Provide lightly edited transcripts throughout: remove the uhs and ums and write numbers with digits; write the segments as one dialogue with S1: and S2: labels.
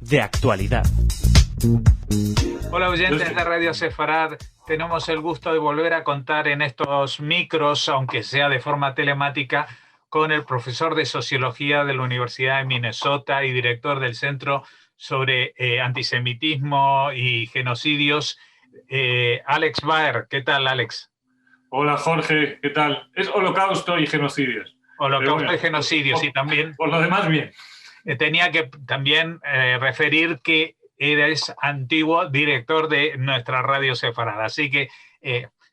S1: De actualidad.
S2: Hola oyentes de Radio Sefarad, tenemos el gusto de volver a contar en estos micros, aunque sea de forma telemática, con el profesor de Sociología de la Universidad de Minnesota y director del Centro sobre Antisemitismo y Genocidios, Alex Baer. ¿Qué tal, Alex?
S3: Hola, Jorge, ¿qué tal? Es Holocausto y genocidios.
S2: Holocausto y genocidios, y también...
S3: Por lo demás, bien.
S2: Tenía que también referir que eres antiguo director de nuestra Radio Sefarad, así que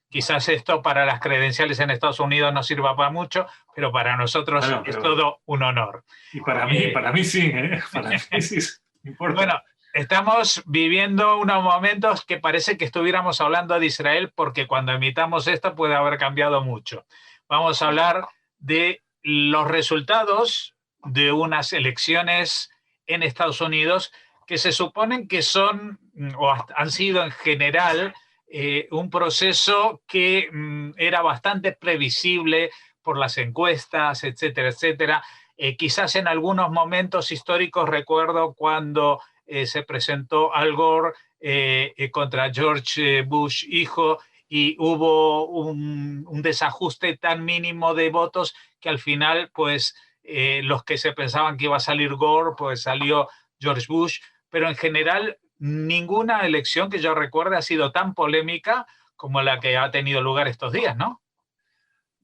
S2: quizás esto para las credenciales en Estados Unidos no sirva para mucho, pero para nosotros es todo un honor.
S3: Y para mí sí, ¿eh? Para mí sí importa.
S2: Bueno, estamos viviendo unos momentos que parece que estuviéramos hablando de Israel, porque cuando emitamos esto puede haber cambiado mucho. Vamos a hablar de los resultados de unas elecciones en Estados Unidos que se suponen que son o han sido en general un proceso que era bastante previsible por las encuestas, etcétera, etcétera. Quizás en algunos momentos históricos recuerdo cuando se presentó Al Gore contra George Bush hijo, y hubo un desajuste tan mínimo de votos que al final, pues, los que se pensaban que iba a salir Gore, pues salió George Bush. Pero en general, ninguna elección que yo recuerde ha sido tan polémica como la que ha tenido lugar estos días, ¿no?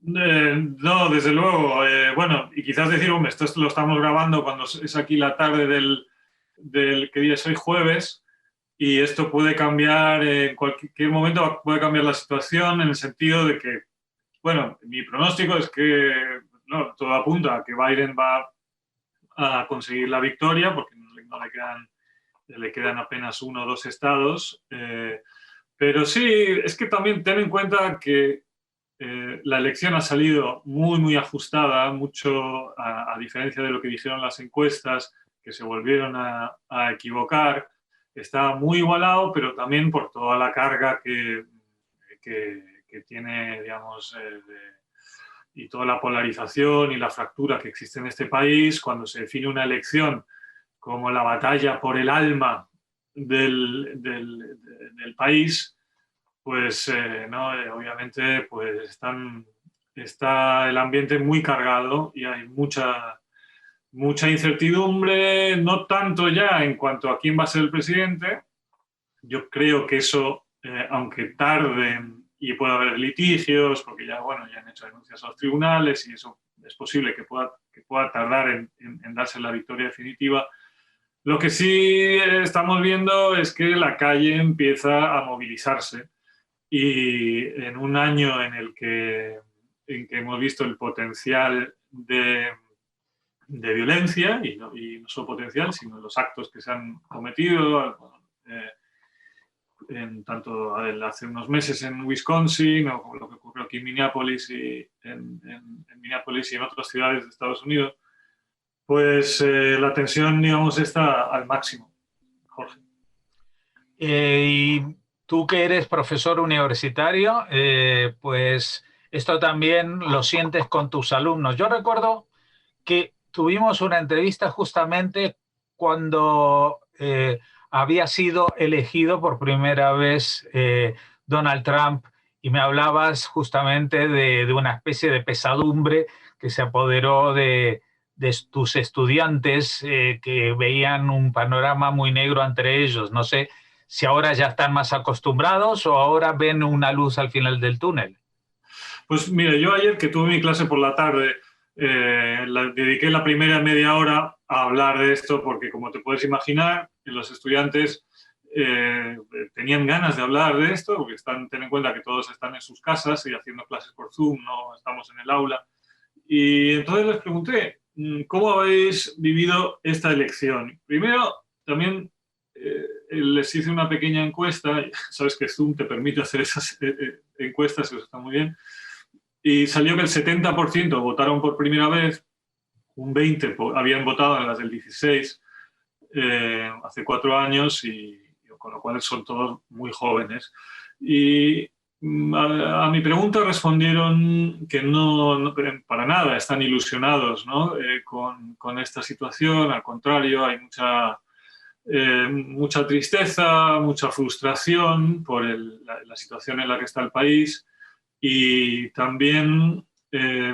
S3: No, desde luego. Bueno, y quizás decir, hombre, esto lo estamos grabando cuando es aquí la tarde del ¿qué día es hoy? Jueves. Y esto puede cambiar, en cualquier momento puede cambiar la situación en el sentido de que, bueno, mi pronóstico es que no, todo apunta a que Biden va a conseguir la victoria, porque no le quedan apenas 1 o 2 estados. Pero sí, es que también ten en cuenta que la elección ha salido muy, muy ajustada, mucho a diferencia de lo que dijeron las encuestas, que se volvieron a equivocar. Está muy igualado, pero también por toda la carga que tiene, digamos, y toda la polarización y la fractura que existe en este país. Cuando se define una elección como la batalla por el alma del país, pues no, obviamente pues está el ambiente muy cargado y hay mucha incertidumbre, no tanto ya en cuanto a quién va a ser el presidente. Yo creo que eso, aunque tarden y pueda haber litigios, porque ya han hecho denuncias a los tribunales y eso es posible que pueda tardar en darse la victoria definitiva. Lo que sí estamos viendo es que la calle empieza a movilizarse, y en un año en que hemos visto el potencial de violencia, y no solo potencial, sino los actos que se han cometido, tanto hace unos meses en Wisconsin, o lo que ocurrió aquí en Minneapolis y en otras ciudades de Estados Unidos, pues la tensión, digamos, está al máximo, Jorge.
S2: Y tú, que eres profesor universitario, pues esto también lo sientes con tus alumnos. Yo recuerdo que tuvimos una entrevista justamente cuando había sido elegido por primera vez Donald Trump, y me hablabas justamente de una especie de pesadumbre que se apoderó de tus estudiantes, que veían un panorama muy negro entre ellos. No sé si ahora ya están más acostumbrados o ahora ven una luz al final del túnel.
S3: Pues mira, yo ayer que tuve mi clase por la tarde, dediqué la primera media hora a hablar de esto, porque como te puedes imaginar, los estudiantes tenían ganas de hablar de esto, porque ten en cuenta que todos están en sus casas y haciendo clases por Zoom, no estamos en el aula. Y entonces les pregunté, ¿cómo habéis vivido esta elección? Primero, también les hice una pequeña encuesta. Sabes que Zoom te permite hacer esas encuestas, y eso está muy bien. Y salió que el 70% votaron por primera vez, un 20% habían votado en las del 16, hace 4 años, y con lo cual son todos muy jóvenes. Y A mi pregunta respondieron que no para nada están ilusionados, ¿no? Con esta situación. Al contrario, hay mucha tristeza, mucha frustración por la situación en la que está el país y también,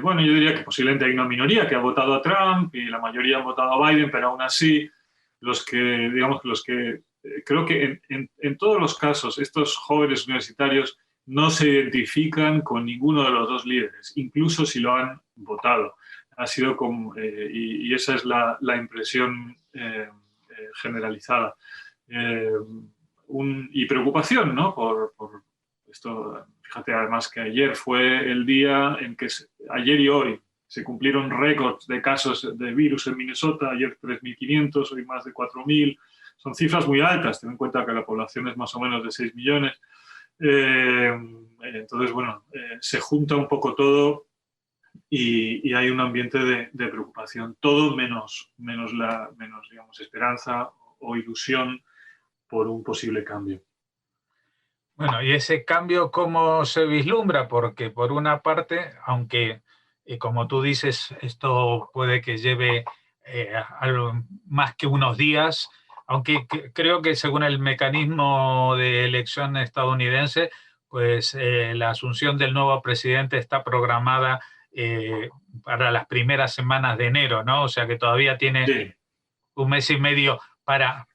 S3: bueno, yo diría que posiblemente hay una minoría que ha votado a Trump y la mayoría ha votado a Biden, pero aún así creo que en todos los casos estos jóvenes universitarios no se identifican con ninguno de los dos líderes, incluso si lo han votado. Ha sido como, y esa es la impresión generalizada. Y preocupación, ¿no? Por esto. Fíjate, además, que ayer fue el día en que, ayer y hoy, se cumplieron récords de casos de virus en Minnesota. Ayer 3.500, hoy más de 4.000. Son cifras muy altas, ten en cuenta que la población es más o menos de 6 millones. Entonces, bueno, se junta un poco todo y hay un ambiente de preocupación. Todo menos digamos, esperanza o ilusión por un posible cambio.
S2: Bueno, y ese cambio, ¿cómo se vislumbra? Porque por una parte, aunque, como tú dices, esto puede que lleve algo más que unos días, aunque creo que según el mecanismo de elección estadounidense, pues la asunción del nuevo presidente está programada para las primeras semanas de enero, ¿no? O sea que todavía tiene
S3: Sí.
S2: un mes y medio para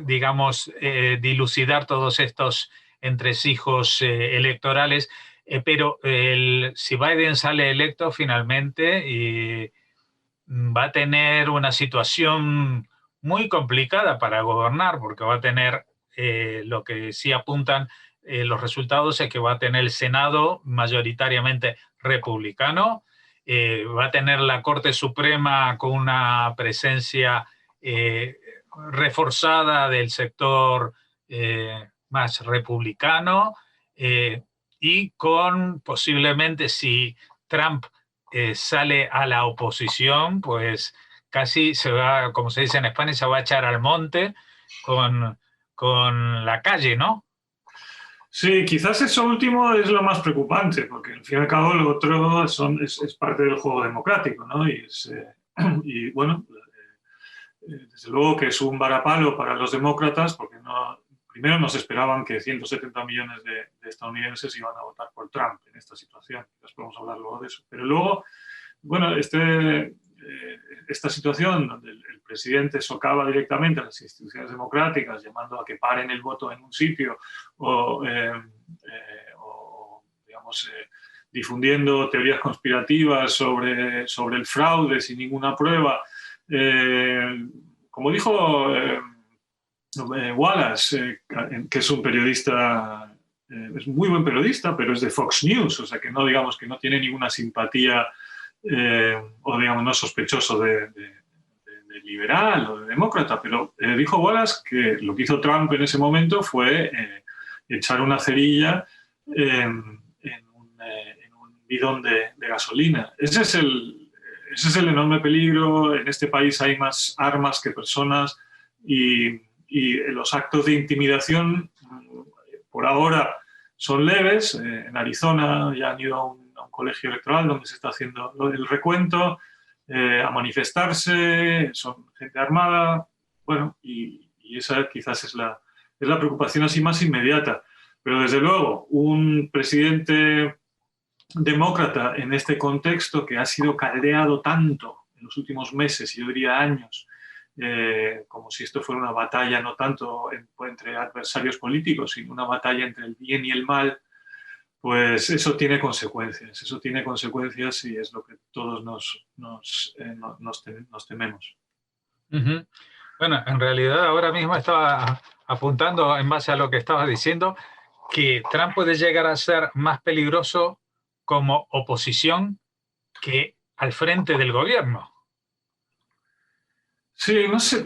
S2: digamos, dilucidar todos estos entresijos electorales, pero si Biden sale electo finalmente, va a tener una situación muy complicada para gobernar, porque va a tener, lo que sí apuntan los resultados es que va a tener el Senado mayoritariamente republicano, va a tener la Corte Suprema con una presencia reforzada del sector más republicano, y con posiblemente, si Trump sale a la oposición, pues casi se va, como se dice en España, se va a echar al monte con la calle, ¿no?
S3: Sí, quizás eso último es lo más preocupante, porque al fin y al cabo lo otro es parte del juego democrático, ¿no? Y bueno, desde luego que es un varapalo para los demócratas, porque primero no se esperaban que 170 millones de estadounidenses iban a votar por Trump en esta situación. Después podemos hablar luego de eso. Pero luego, bueno, esta situación donde el presidente socava directamente a las instituciones democráticas, llamando a que paren el voto en un sitio o digamos, difundiendo teorías conspirativas sobre el fraude sin ninguna prueba. Como dijo Wallace, que es un periodista, es muy buen periodista, pero es de Fox News, o sea que no digamos que no tiene ninguna simpatía o digamos no es sospechoso de liberal o de demócrata, pero dijo Wallace que lo que hizo Trump en ese momento fue echar una cerilla en un bidón de gasolina. Ese es el enorme peligro. En este país hay más armas que personas y los actos de intimidación por ahora son leves. En Arizona ya han ido a un colegio electoral donde se está haciendo el recuento, a manifestarse, son gente armada, bueno, y esa quizás es la preocupación así más inmediata. Pero desde luego, un presidente demócrata en este contexto que ha sido caldeado tanto en los últimos meses, yo diría años, como si esto fuera una batalla no tanto entre adversarios políticos, sino una batalla entre el bien y el mal, pues eso tiene consecuencias y es lo que todos nos tememos.
S2: Uh-huh. Bueno, en realidad ahora mismo estaba apuntando, en base a lo que estabas diciendo, que Trump puede llegar a ser más peligroso como oposición que al frente del gobierno.
S3: Sí, no sé,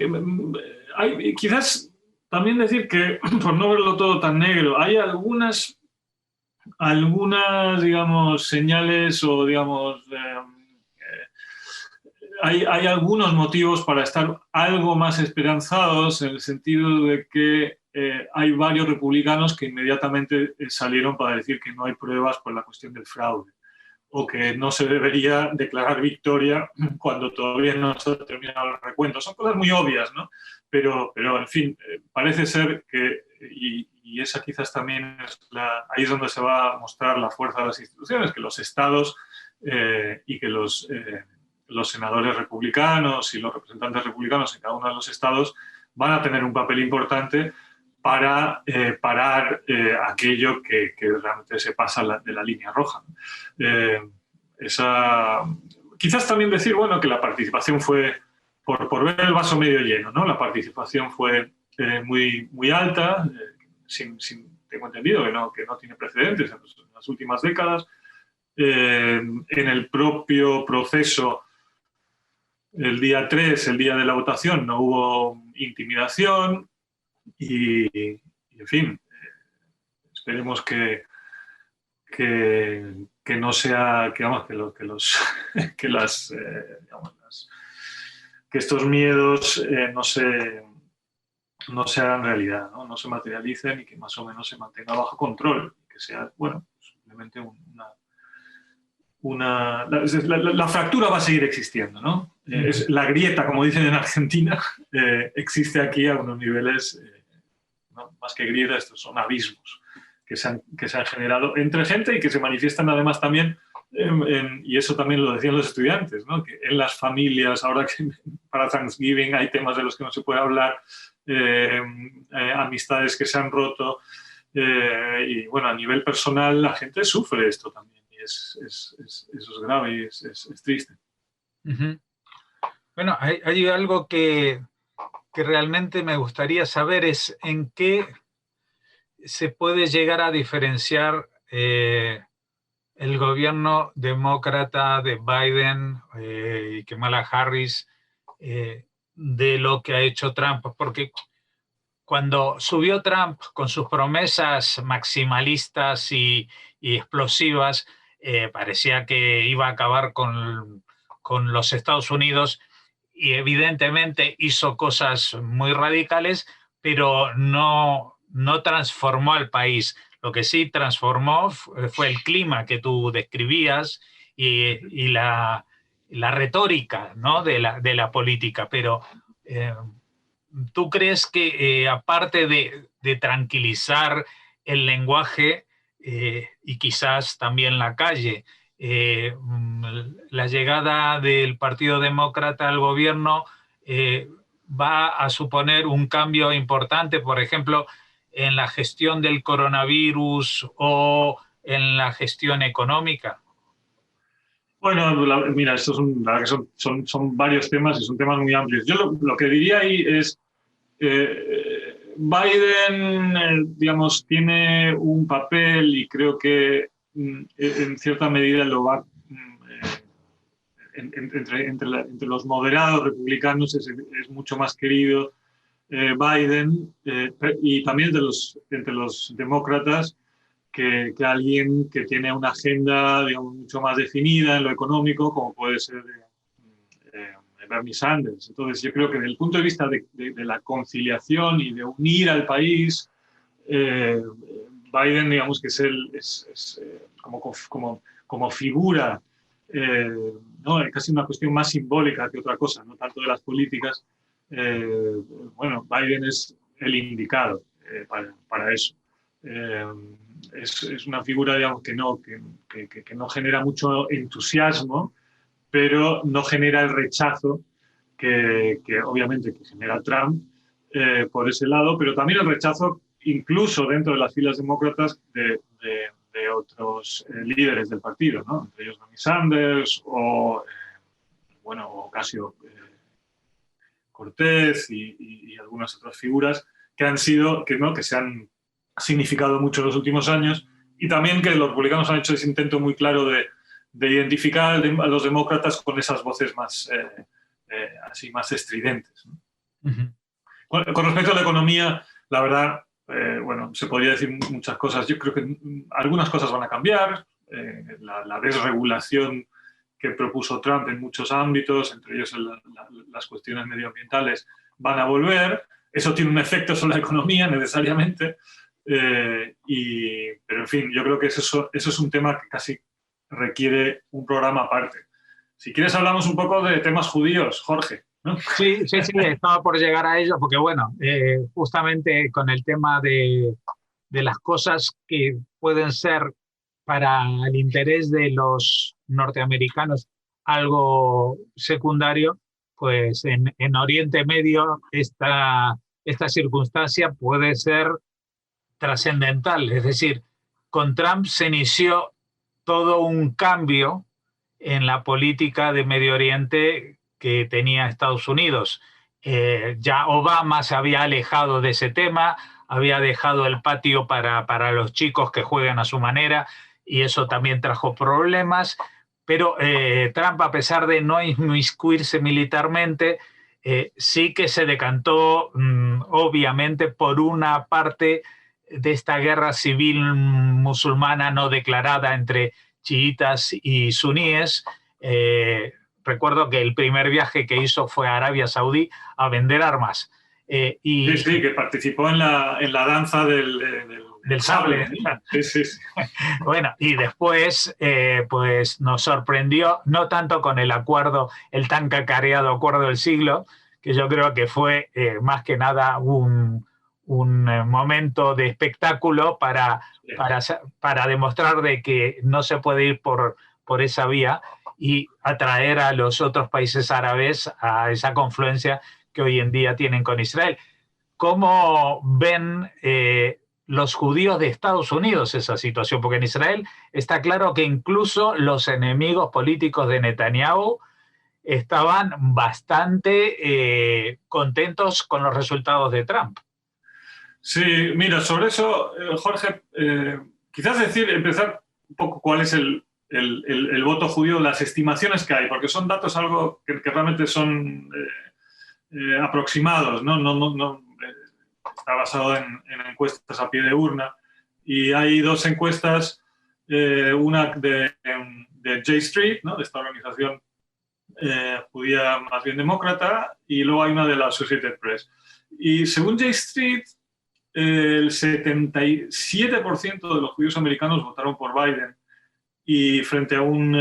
S3: quizás también decir que, por no verlo todo tan negro, hay algunas digamos, señales o, digamos, hay algunos motivos para estar algo más esperanzados, en el sentido de que hay varios republicanos que inmediatamente salieron para decir que no hay pruebas por la cuestión del fraude, o que no se debería declarar victoria cuando todavía no se ha terminado el recuento. Son cosas muy obvias, ¿no? Pero en fin, parece ser que, y esa quizás también es ahí es donde se va a mostrar la fuerza de las instituciones, que los estados y que los senadores republicanos y los representantes republicanos en cada uno de los estados van a tener un papel importante para parar aquello que realmente se pasa de la línea roja. Quizás también decir, bueno, que la participación fue, por ver el vaso medio lleno, ¿no? La participación fue muy, muy alta, tengo entendido que no tiene precedentes en las últimas décadas. En el propio proceso, el día 3, el día de la votación, no hubo intimidación y en fin, esperemos que no sea, que estos miedos no se hagan realidad, ¿no? No se materialicen y que más o menos se mantenga bajo control, que sea, bueno, simplemente la fractura va a seguir existiendo, ¿no? La grieta, como dicen en Argentina, existe aquí a unos niveles, ¿no? Más que grieta, estos son abismos que se han generado entre gente y que se manifiestan además también, y eso también lo decían los estudiantes, ¿no? Que en las familias, ahora que para Thanksgiving hay temas de los que no se puede hablar, amistades que se han roto, y bueno, a nivel personal la gente sufre esto también. Eso es grave y es triste.
S2: Uh-huh. Bueno, hay algo que realmente me gustaría saber, es en qué se puede llegar a diferenciar el gobierno demócrata de Biden y Kamala Harris de lo que ha hecho Trump, porque cuando subió Trump con sus promesas maximalistas y explosivas, parecía que iba a acabar con los Estados Unidos, y evidentemente hizo cosas muy radicales, pero no transformó al país. Lo que sí transformó fue el clima que tú describías y la retórica, ¿no? de la política. Pero ¿tú crees que aparte de tranquilizar el lenguaje y quizás también la calle, la llegada del Partido Demócrata al gobierno va a suponer un cambio importante, por ejemplo, en la gestión del coronavirus o en la gestión económica?
S3: Bueno, mira, estos son varios temas y son temas muy amplios. Yo lo que diría ahí es, Biden, digamos, tiene un papel y creo que en cierta medida lo va, entre los moderados republicanos es mucho más querido Biden, y también entre los demócratas, que alguien que tiene una agenda, digamos, mucho más definida en lo económico, como puede ser Bernie Sanders. Entonces, yo creo que desde el punto de vista de la conciliación y de unir al país, Biden, digamos, que es como figura, ¿no? Casi una cuestión más simbólica que otra cosa, no tanto de las políticas. Bueno, Biden es el indicado para eso. Es una figura, digamos, que no genera mucho entusiasmo, pero no genera el rechazo que obviamente que genera Trump por ese lado, pero también el rechazo incluso dentro de las filas demócratas de otros líderes del partido, ¿no? Entre ellos Bernie Sanders o Ocasio Cortez y algunas otras figuras que se han significado mucho en los últimos años, y también que los republicanos han hecho ese intento muy claro de identificar a los demócratas con esas voces más así más estridentes, ¿no? Uh-huh. Con respecto a la economía, la verdad, bueno, se podría decir muchas cosas. Yo creo que algunas cosas van a cambiar. La desregulación que propuso Trump en muchos ámbitos, entre ellos las cuestiones medioambientales, van a volver. eso tiene un efecto sobre la economía necesariamente, pero en fin, yo creo que eso es un tema que casi requiere un programa aparte. Si quieres hablamos un poco de temas judíos, Jorge, ¿no?
S2: Sí, estaba por llegar a ello, porque bueno, justamente con el tema de las cosas que pueden ser para el interés de los norteamericanos algo secundario, pues en Oriente Medio esta circunstancia puede ser trascendental. Es decir, con Trump se inició todo un cambio en la política de Medio Oriente que tenía Estados Unidos. Ya Obama se había alejado de ese tema, había dejado el patio para los chicos que juegan a su manera, y eso también trajo problemas. Pero Trump, a pesar de no inmiscuirse militarmente, sí que se decantó, obviamente, por una parte de esta guerra civil musulmana no declarada entre chiitas y suníes. Recuerdo que el primer viaje que hizo fue a Arabia Saudí a vender armas.
S3: Sí, que participó en la danza
S2: del sable.
S3: Sí.
S2: Bueno, y después pues nos sorprendió, no tanto con el acuerdo, el tan cacareado acuerdo del siglo, que yo creo que fue más que nada un momento de espectáculo para demostrar de que no se puede ir por esa vía y atraer a los otros países árabes a esa confluencia que hoy en día tienen con Israel. ¿Cómo ven los judíos de Estados Unidos esa situación? Porque en Israel está claro que incluso los enemigos políticos de Netanyahu estaban bastante contentos con los resultados de Trump.
S3: Sí, mira, sobre eso, Jorge, quizás empezar un poco cuál es el voto judío, las estimaciones que hay, porque son datos algo que realmente son aproximados, ¿no? Está basado en encuestas a pie de urna, y hay dos encuestas, una de J Street, ¿no? De esta organización judía más bien demócrata, y luego hay una de la Associated Press. Y según J Street, el 77% de los judíos americanos votaron por Biden, y frente a un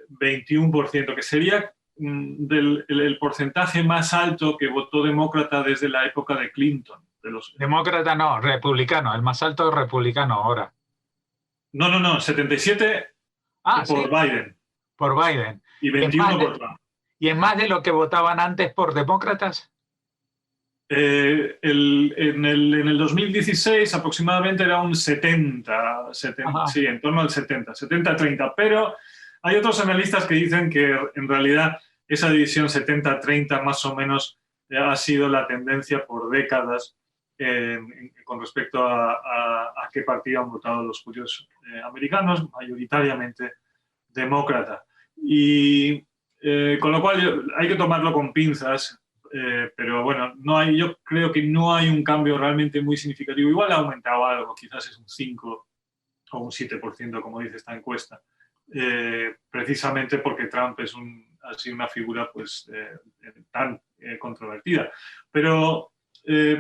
S3: 21%, que sería el porcentaje más alto que votó demócrata desde la época de Clinton.
S2: Demócrata no, republicano, el más alto es republicano ahora.
S3: No, 77 por
S2: ¿sí?
S3: Biden.
S2: Por Biden.
S3: Y 21 por Trump.
S2: ¿Y es más de lo que votaban antes por demócratas?
S3: En el 2016 aproximadamente era un 70, sí, en torno al 70-30, pero hay otros analistas que dicen que en realidad esa división 70-30 más o menos ha sido la tendencia por décadas con respecto a qué partido han votado los judíos americanos, mayoritariamente demócrata. Y con lo cual hay que tomarlo con pinzas. Pero bueno, yo creo que no hay un cambio realmente muy significativo. Igual ha aumentado algo, quizás es un 5 o un 7%, como dice esta encuesta, precisamente porque Trump ha sido una figura pues, tan controvertida. Pero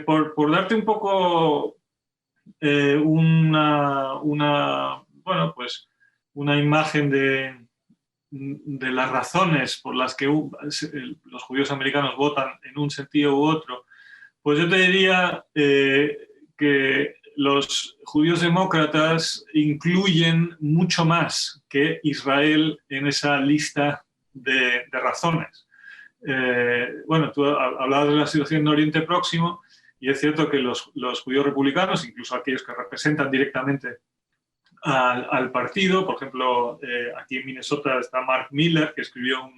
S3: por darte un poco una imagen de las razones por las que los judíos americanos votan en un sentido u otro, pues yo te diría que los judíos demócratas incluyen mucho más que Israel en esa lista de razones. Bueno, tú hablabas de la situación en Oriente Próximo, y es cierto que los judíos republicanos, incluso aquellos que representan directamente al partido. Por ejemplo, aquí en Minnesota está Mark Miller, que escribió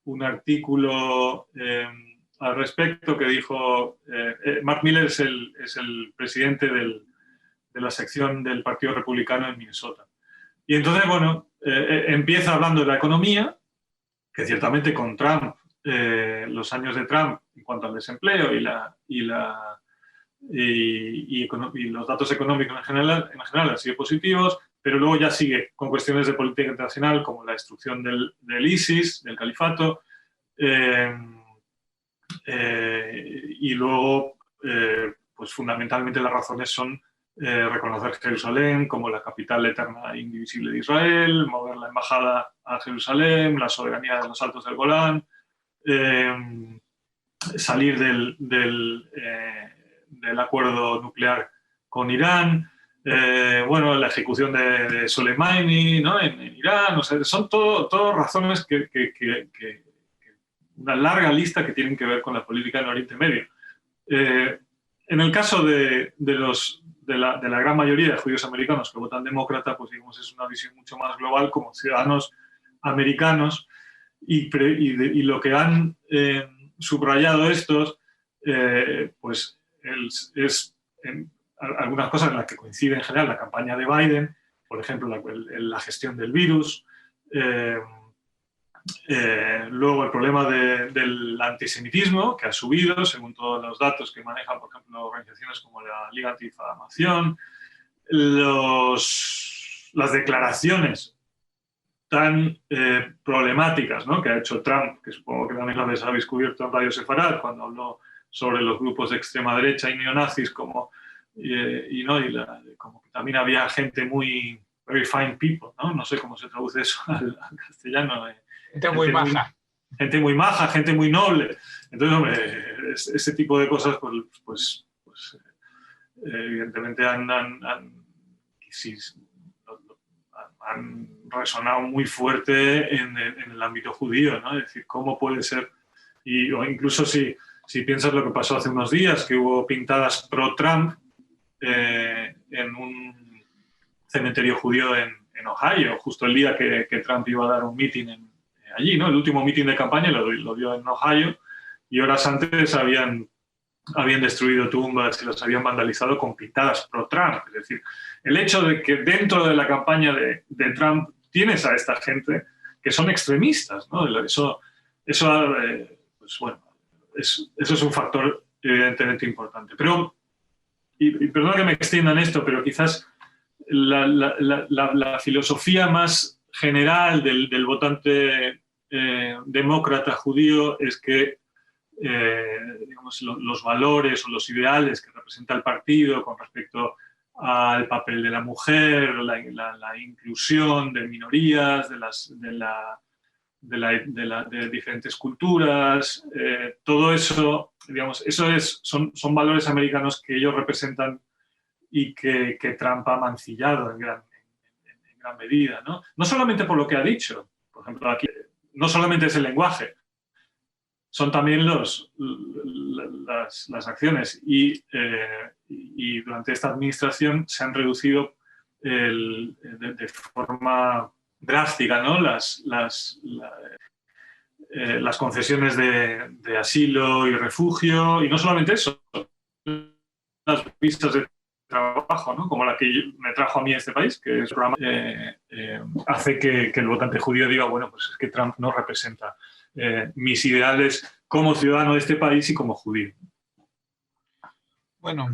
S3: un artículo al respecto, que dijo, Mark Miller es el presidente de la sección del Partido Republicano en Minnesota. Y entonces, bueno, empieza hablando de la economía, que ciertamente con Trump, los años de Trump en cuanto al desempleo y los datos económicos en general han sido positivos, pero luego ya sigue con cuestiones de política internacional como la destrucción del ISIS, del califato, Y luego, pues fundamentalmente las razones son reconocer Jerusalén como la capital eterna e indivisible de Israel, mover la embajada a Jerusalén, la soberanía de los Altos del Golán, salir del acuerdo nuclear con Irán, la ejecución de Soleimani, ¿no? en Irán. O sea, son todo razones que una larga lista que tienen que ver con la política en Oriente Medio. En el caso de la gran mayoría de judíos americanos que votan demócrata, pues digamos es una visión mucho más global como ciudadanos americanos, y lo que han subrayado estos, pues es algunas cosas en las que coincide en general la campaña de Biden, por ejemplo, la gestión del virus, luego el problema del antisemitismo, que ha subido según todos los datos que manejan, por ejemplo, organizaciones como la Liga Antidifamación, las declaraciones tan problemáticas, ¿no?, que ha hecho Trump, que supongo que también las habéis cubierto en Radio Sefarad, cuando habló sobre los grupos de extrema derecha y neonazis, como que también había gente muy very fine people, no sé cómo se traduce eso al castellano.
S2: Gente muy maja.
S3: Gente muy maja, gente muy noble. Entonces, hombre, ese tipo de cosas, pues evidentemente han resonado muy fuerte en el ámbito judío, ¿no? Es decir, ¿cómo puede ser? O incluso si piensas lo que pasó hace unos días, que hubo pintadas pro-Trump en un cementerio judío en Ohio, justo el día que Trump iba a dar un meeting allí, ¿no? El último meeting de campaña lo dio en Ohio, y horas antes habían destruido tumbas y las habían vandalizado con pintadas pro-Trump. Es decir, el hecho de que dentro de la campaña de Trump tienes a esta gente que son extremistas, ¿no? Eso pues bueno, eso es un factor evidentemente importante. Pero, y perdón que me extienda en esto, pero quizás la filosofía más general del votante demócrata judío es que digamos, los valores o los ideales que representa el partido con respecto al papel de la mujer, la inclusión de minorías, de diferentes culturas, todo eso, digamos, son valores americanos que ellos representan y que Trump ha mancillado en gran medida, ¿no? No solamente por lo que ha dicho, por ejemplo, aquí no solamente es el lenguaje, son también las acciones, y durante esta administración se han reducido de forma drástica, ¿no?, las concesiones de asilo y refugio, y no solamente eso, las visas de trabajo, ¿no?, como la que me trajo a mí a este país, que es programa, hace que el votante judío diga, bueno, pues es que Trump no representa mis ideales como ciudadano de este país y como judío.
S2: Bueno,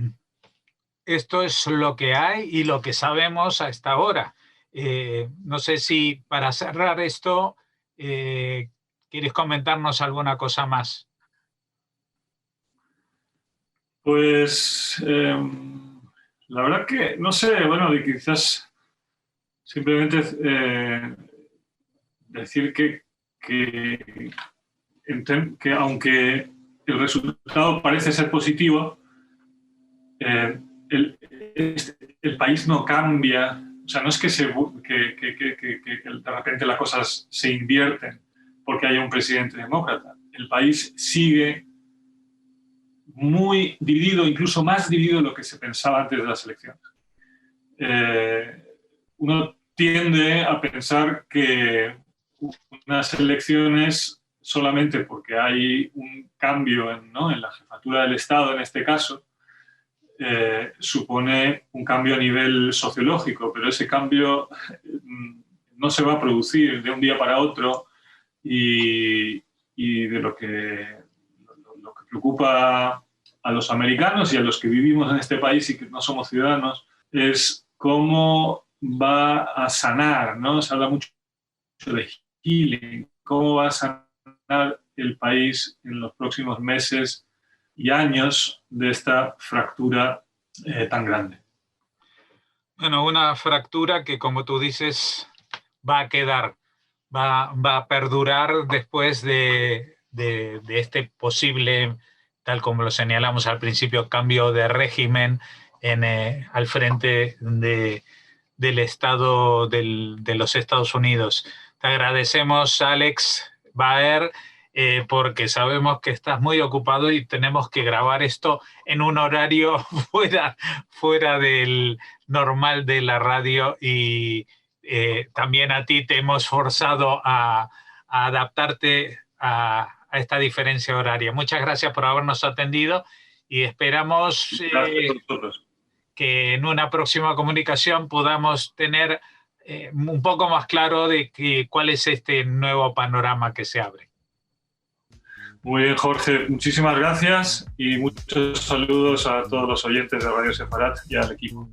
S2: esto es lo que hay y lo que sabemos hasta ahora. No sé si para cerrar esto, ¿quieres comentarnos alguna cosa más?
S3: Pues la verdad que, no sé, bueno, quizás simplemente decir que aunque el resultado parece ser positivo, el país no cambia. O sea, no es que de repente las cosas se invierten porque haya un presidente demócrata. El país sigue muy dividido, incluso más dividido de lo que se pensaba antes de las elecciones. Uno tiende a pensar que unas elecciones, solamente porque hay un cambio en la jefatura del Estado, en este caso, supone un cambio a nivel sociológico, pero ese cambio no se va a producir de un día para otro, y de lo que preocupa a los americanos y a los que vivimos en este país y que no somos ciudadanos es cómo va a sanar, ¿no? Se habla mucho de healing, cómo va a sanar el país en los próximos meses y años de esta fractura tan grande?
S2: Bueno, una fractura que, como tú dices, va a quedar, va a perdurar después de este posible, tal como lo señalamos al principio, cambio de régimen al frente del Estado de los Estados Unidos. Te agradecemos, Alex Baer, porque sabemos que estás muy ocupado y tenemos que grabar esto en un horario fuera del normal de la radio, y también a ti te hemos forzado a adaptarte a esta diferencia horaria. Muchas gracias por habernos atendido y esperamos que en una próxima comunicación podamos tener un poco más claro de cuál es este nuevo panorama que se abre.
S3: Muy bien, Jorge, muchísimas gracias y muchos saludos a todos los oyentes de Radio Sefarat y al equipo.